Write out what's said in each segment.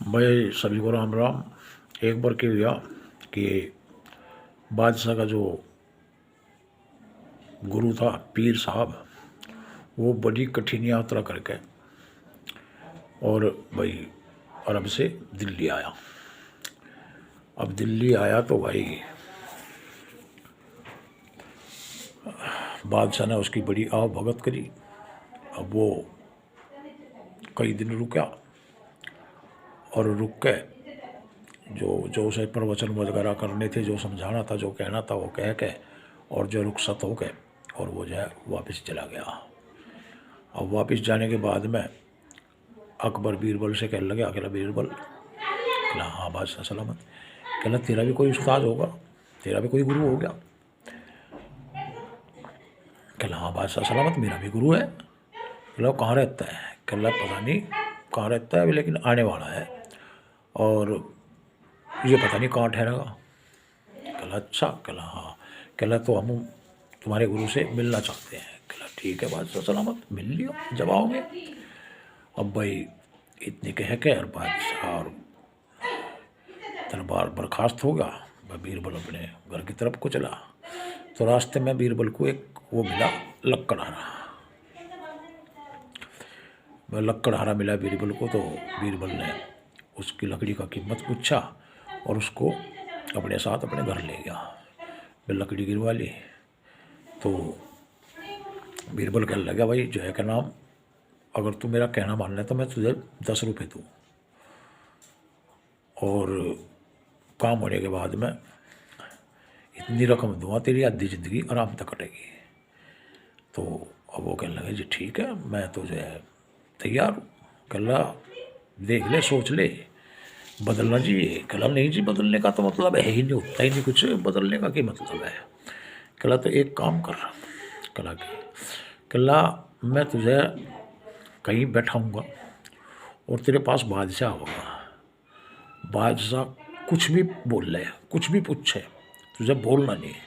भाई सभी को राम राम। एक बार क्या हुआ कि बादशाह का जो गुरु था पीर साहब, वो बड़ी कठिन यात्रा करके और भाई अरब से दिल्ली आया। अब दिल्ली आया तो भाई बादशाह ने उसकी बड़ी आव भगत करी। अब वो कई दिन रुका और रुक के जो जो उसे प्रवचन वगैरह करने थे, जो समझाना था, जो कहना था, वो कह के और जो रुखसत हो गए और वो जो है वापस चला गया। अब वापस जाने के बाद में अकबर बीरबल से कहने लगे, अकेला बीरबल कहला हाँ बादशाह सलामत, कहला तेरा भी कोई उस्ताद होगा, तेरा भी कोई गुरु हो गया। कहला हाँ बादशाह सलामत, मेरा भी गुरु है। कहला कहाँ रहता है? कहला पता नहीं कहाँ रहता है अभी, लेकिन आने वाला है और ये पता नहीं कहाँ ठहरेगा। कहला अच्छा। कहला हाँ। कहला तो हम तुम्हारे गुरु से मिलना चाहते हैं। कहला ठीक है बादशाह सलामत, मिल लियो जब आओगे। अब भाई इतने कह के और बादशाह और दरबार बर्खास्त होगा। बीरबल अपने घर की तरफ को चला तो रास्ते में बीरबल को एक वो मिला लक्कड़हारा। वह लक्कड़हारा मिला बीरबल को, तो बीरबल ने उसकी लकड़ी का कीमत पूछा और उसको अपने साथ अपने घर ले गया। वह लकड़ी गिरवा ली तो बीरबल कहने लगा, भाई जो है का नाम, अगर तू मेरा कहना मान ले तो मैं तुझे 10 रुपये दूँ और काम होने के बाद में इतनी रकम दूँगा, तेरी आधी ज़िंदगी आराम तक कटेगी। तो अब वो कहने लगे जी ठीक है, मैं तो जो है तैयार हूँ। कहला देख ले, सोच ले, बदलना चाहिए। कहला नहीं जी, बदलने का तो मतलब है ही नहीं, होता ही नहीं कुछ, बदलने का क्या मतलब है। कहला तो एक काम कर। कहला कि कहला मैं तुझे कहीं बैठाऊँगा और तेरे पास बादशाह होगा। बादशाह कुछ भी बोल ले, कुछ भी पूछे, तुझे बोलना नहीं है।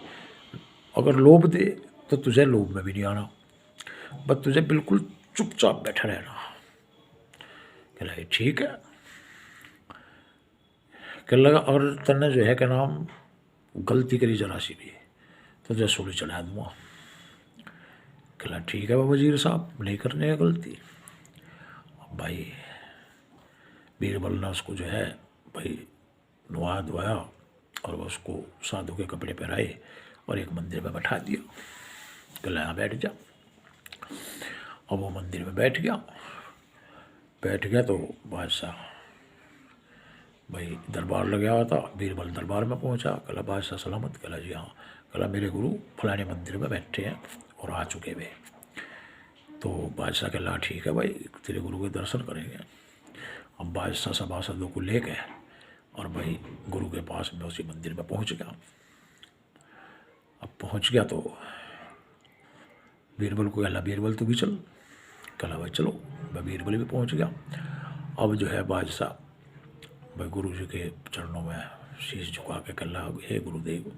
अगर लोभ दे तो तुझे लोभ में भी नहीं आना, बस तुझे बिल्कुल चुपचाप बैठा रहना। कहला ठीक है। कहने लगा और तन्ने जो है क्या नाम गलती करी जरा सी भी तो तुझे सूली चढ़ा दूँगा। कहला ठीक है वजीर साहब, नहीं करने का गलती। अब भाई बीरबल ने उसको जो है भाई नुआ धोया और उसको साधु के कपड़े पहनाए और एक मंदिर में बैठा दिया। कहला यहाँ बैठ जा। अब वो मंदिर में बैठ गया तो बादशाह भाई दरबार लगा हुआ था। बीरबल दरबार में पहुंचा। कहला बादशाह सलामत। कहला जी हाँ। कहला मेरे गुरु फलाने मंदिर में बैठे हैं और आ चुके वे। तो बादशाह कहला ठीक है भाई, तेरे गुरु के दर्शन करेंगे। अब बादशाह सभासदों को ले गए और भाई गुरु के पास में उसी मंदिर में पहुंच गया। अब पहुंच गया तो बीरबल को कहला बीरबल तू भी चल। कहला भाई चलो। भाई बीरबल भी पहुंच गया। अब जो है बादशाह भाई गुरु जी के चरणों में शीश झुका के कहला, हे गुरुदेव,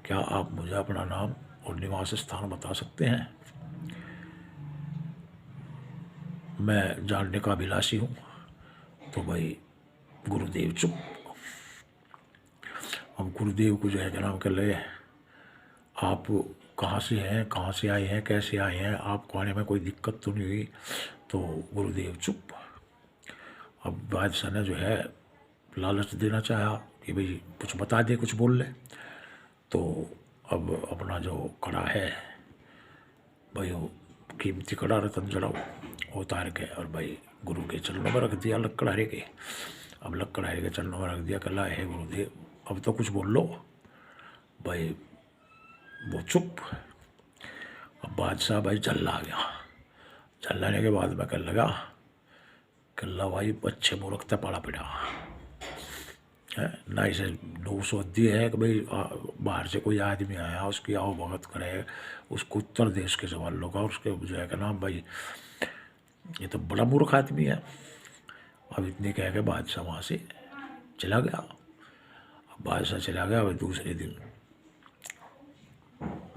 क्या आप मुझे अपना नाम और निवास स्थान बता सकते हैं? मैं जानने का अभिलाषी हूँ। तो भाई गुरुदेव चुप। अब गुरुदेव को जो है जनाब कर ले, आप कहाँ से हैं, कहाँ से आए हैं, कैसे आए हैं, आपको आने में कोई दिक्कत तो नहीं हुई? तो गुरुदेव चुप। अब बादशाह ने जो है लालच देना चाहा कि भाई कुछ बता दे, कुछ बोल ले। तो अब अपना जो कड़ा है भाई, वो कीमती कड़ा रतन जड़ाओ वो उतार के और भाई गुरु के चरणों में रख दिया लक्कड़हारे के। अब लक्कड़हारे के चरणों में रख दिया। कहला है गुरुदेव अब तो कुछ बोल लो। भाई वो चुप। अब बादशाह भाई जल्ला गया। जल्लाने के बाद में कहने लगा, कहला भाई अच्छे मूर्खता पड़ा पड़ा है ना, इसे लोग सोचती है कि भाई बाहर से कोई आदमी आया, उसकी आओ भगत करे, उसको उत्तर देश के सवाल लोग और उसके जो है का नाम, भाई ये तो बड़ा मूर्ख आदमी है। अब इतने कह के बादशाह वहाँ से चला गया। अब बादशाह चला गया। भाई दूसरे दिन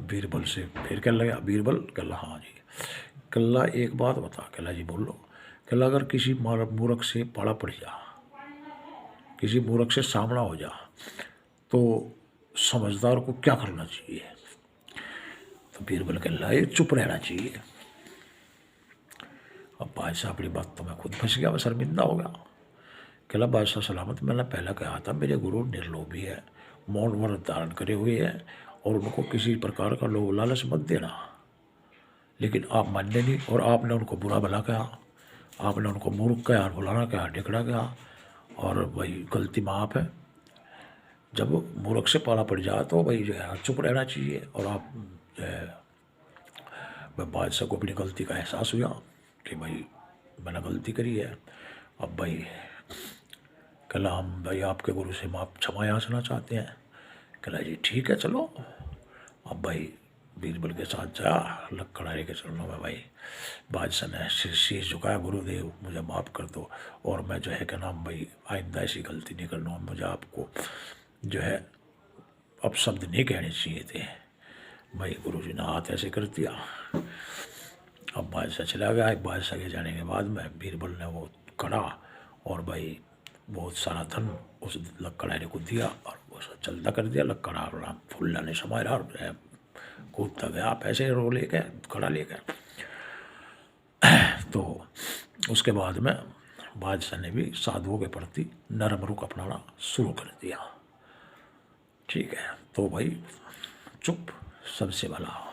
बीरबल से फिर कहने लगा, बीरबल। कहला हाँ जी। कहला एक बात बता। कहला जी बोलो। कहला अगर किसी मूर्ख से पाला पड़ जा किसी मूर्ख से सामना हो जा तो समझदार को क्या करना चाहिए? तो बीरबल कह रहा है चुप रहना चाहिए। अब बादशाह अपनी बात तो मैं खुद फंस गया, मैं शर्मिंदा हो गया। कहला बादशाह सलामत, मैंने पहले कहा था मेरे गुरु निर्लोभी है, मौन व्रत धारण करे हुए है और उनको किसी प्रकार का लोभ लालच मत देना, लेकिन आप मानने नहीं और आपने उनको बुरा भला कहा, आपने उनको मूर्ख कहा, फलाना कहा, ढिकड़ा कहा, और भाई गलती माफ है। जब मूर्ख से पाला पड़ जाए तो भाई जो है चुप रहना चाहिए। और आप जो है, मैं बादशाह को अपनी गलती का एहसास हुआ कि भाई मैंने गलती करी है। अब भाई कहला हम भाई आपके गुरु से माप क्षमा याचना चाहते हैं। कहला जी ठीक है चलो। अब भाई बीरबल के साथ जा लकड़हारे के चरणों में भाई बादशाह ने शीश झुकाया, गुरुदेव मुझे माफ़ कर दो और मैं जो है क्या नाम भाई आइंदा ऐसी गलती नहीं करना, मुझे आपको जो है अब शब्द नहीं कहने चाहिए थे। भाई गुरुजी ने हाथ ऐसे कर दिया। अब बादशाह चला गया। बादशाह के जाने के बाद में बीरबल ने वो कड़ा और भाई बहुत सारा धन उस लकड़हारे को दिया और वो चलता कर दिया। लकड़हारा फुल्ला ने समाया और कूदता गया, पैसे रो ले गए, कड़ा ले गए। तो उसके बाद में बादशाह ने भी साधुओं के प्रति नरम रुख अपनाना शुरू कर दिया। ठीक है, तो भाई चुप सबसे भला।